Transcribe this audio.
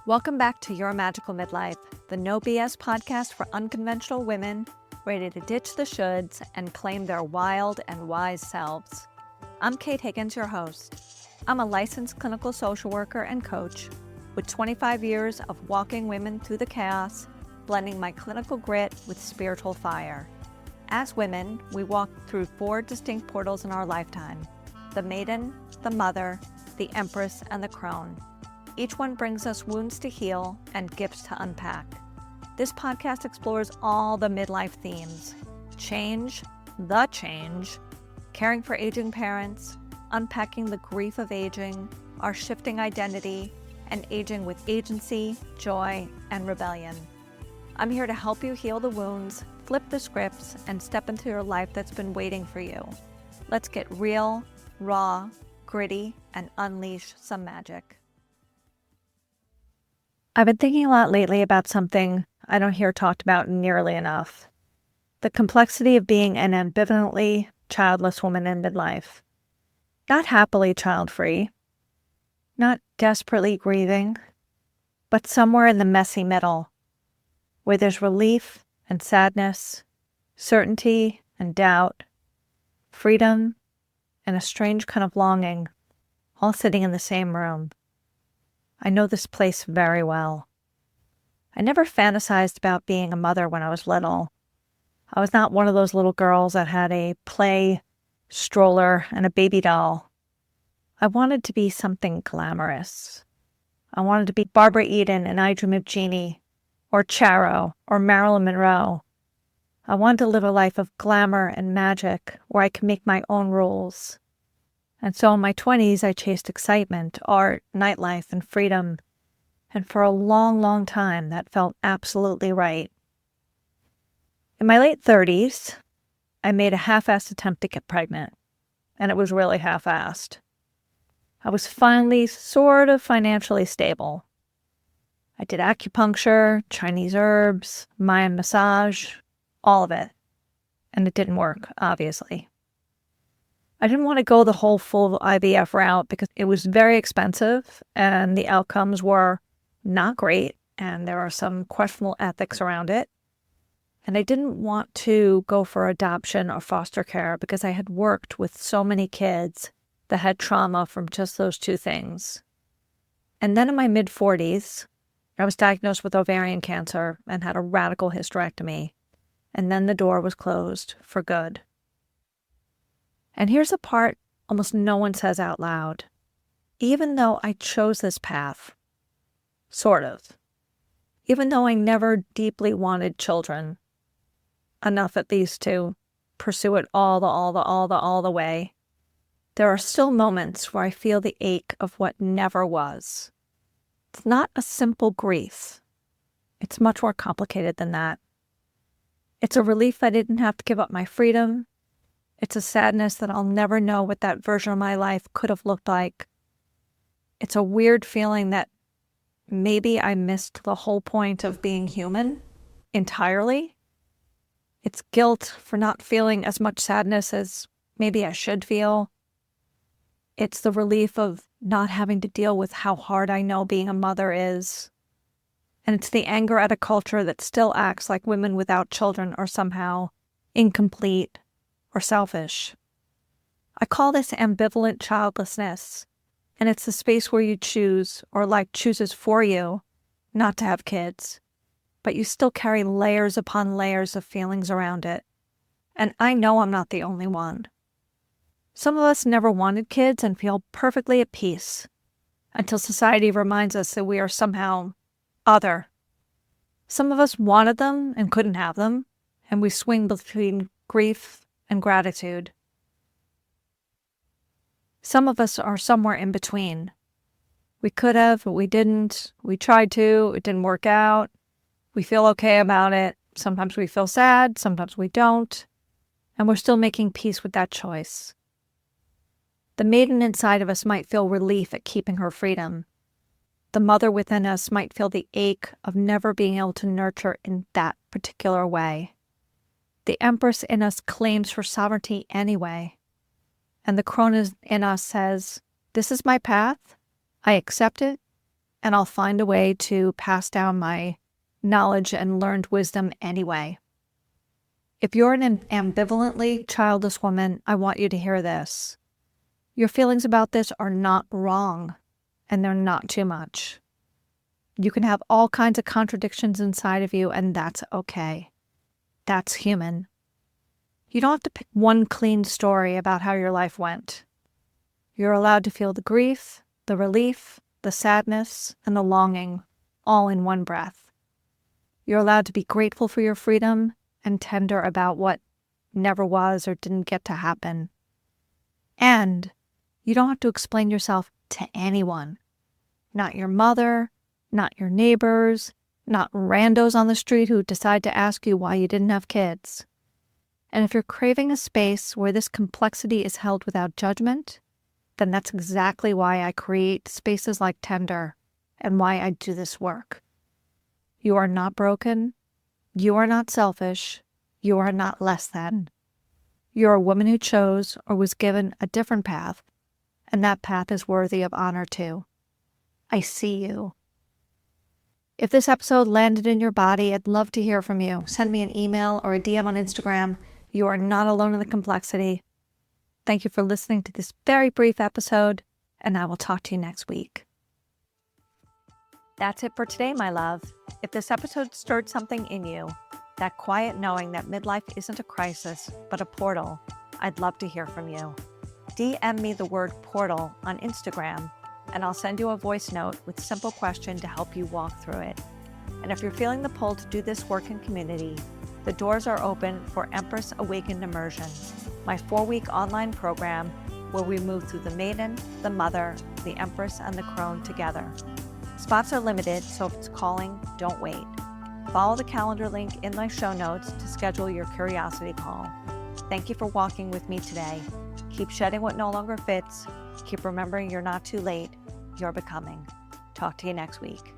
Welcome back to Your Magical Midlife, the no BS podcast for unconventional women ready to ditch the shoulds and claim their wild and wise selves. I'm Kate Higgins, your host. I'm a licensed clinical social worker and coach with 25 years of walking women through the chaos, blending my clinical grit with spiritual fire. As women, we walk through 4 distinct portals in our lifetime: the maiden, the mother, the empress, and the crone. Each one brings us wounds to heal and gifts to unpack. This podcast explores all the midlife themes: change, caring for aging parents, unpacking the grief of aging, our shifting identity, and aging with agency, joy, and rebellion. I'm here to help you heal the wounds, flip the scripts, and step into your life that's been waiting for you. Let's get real, raw, gritty, and unleash some magic. I've been thinking a lot lately about something I don't hear talked about nearly enough: the complexity of being an ambivalently childless woman in midlife. Not happily child-free, not desperately grieving, but somewhere in the messy middle, where there's relief and sadness, certainty and doubt, freedom and a strange kind of longing, all sitting in the same room. I know this place very well. I never fantasized about being a mother when I was little. I was not one of those little girls that had a play stroller and a baby doll. I wanted to be something glamorous. I wanted to be Barbara Eden in I Dream of Jeannie, or Charo, or Marilyn Monroe. I wanted to live a life of glamour and magic where I could make my own rules. And so in my 20s, I chased excitement, art, nightlife, and freedom. And for a long, long time, that felt absolutely right. In my late 30s, I made a half-assed attempt to get pregnant. And it was really half-assed. I was finally sort of financially stable. I did acupuncture, Chinese herbs, Mayan massage, all of it. And it didn't work, obviously. I didn't want to go the whole full IVF route because it was very expensive and the outcomes were not great and there are some questionable ethics around it. And I didn't want to go for adoption or foster care because I had worked with so many kids that had trauma from just those 2 things. And then in my mid-40s, I was diagnosed with ovarian cancer and had a radical hysterectomy. And then the door was closed for good. And here's the part almost no one says out loud. Even though I chose this path, sort of, even though I never deeply wanted children, enough at least to pursue it all the way, there are still moments where I feel the ache of what never was. It's not a simple grief. It's much more complicated than that. It's a relief I didn't have to give up my freedom. It's a sadness that I'll never know what that version of my life could have looked like. It's a weird feeling that maybe I missed the whole point of being human entirely. It's guilt for not feeling as much sadness as maybe I should feel. It's the relief of not having to deal with how hard I know being a mother is. And it's the anger at a culture that still acts like women without children are somehow incomplete or selfish. I call this ambivalent childlessness, and it's the space where you choose, or life chooses for you, not to have kids, but you still carry layers upon layers of feelings around it. And I know I'm not the only one. Some of us never wanted kids and feel perfectly at peace until society reminds us that we are somehow other. Some of us wanted them and couldn't have them, and we swing between grief and gratitude. Some of us are somewhere in between. We could have, but we didn't. We tried to, it didn't work out. We feel okay about it. Sometimes we feel sad, sometimes we don't. And we're still making peace with that choice. The maiden inside of us might feel relief at keeping her freedom. The mother within us might feel the ache of never being able to nurture in that particular way. The empress in us claims for sovereignty anyway. And the crone in us says, this is my path. I accept it. and I'll find a way to pass down my knowledge and learned wisdom anyway. If you're an ambivalently childless woman, I want you to hear this. Your feelings about this are not wrong, and they're not too much. You can have all kinds of contradictions inside of you, and that's okay. That's human. You don't have to pick one clean story about how your life went. You're allowed to feel the grief, the relief, the sadness, and the longing, all in one breath. You're allowed to be grateful for your freedom and tender about what never was or didn't get to happen. And you don't have to explain yourself to anyone. Not your mother, not your neighbors, not randos on the street who decide to ask you why you didn't have kids. And if you're craving a space where this complexity is held without judgment, then that's exactly why I create spaces like Tender and why I do this work. You are not broken. You are not selfish. You are not less than. You're a woman who chose or was given a different path, and that path is worthy of honor too. I see you. If this episode landed in your body, I'd love to hear from you. Send me an email or a DM on Instagram. You are not alone in the complexity. Thank you for listening to this very brief episode, and I will talk to you next week. That's it for today, my love. If this episode stirred something in you, that quiet knowing that midlife isn't a crisis, but a portal, I'd love to hear from you. DM me the word portal on Instagram, and I'll send you a voice note with a simple question to help you walk through it. And if you're feeling the pull to do this work in community, the doors are open for Empress Awakened Immersion, my 4-week online program where we move through the Maiden, the Mother, the Empress, and the Crone together. Spots are limited, so if it's calling, don't wait. Follow the calendar link in my show notes to schedule your curiosity call. Thank you for walking with me today. Keep shedding what no longer fits. Keep remembering you're not too late. You're becoming. Talk to you next week.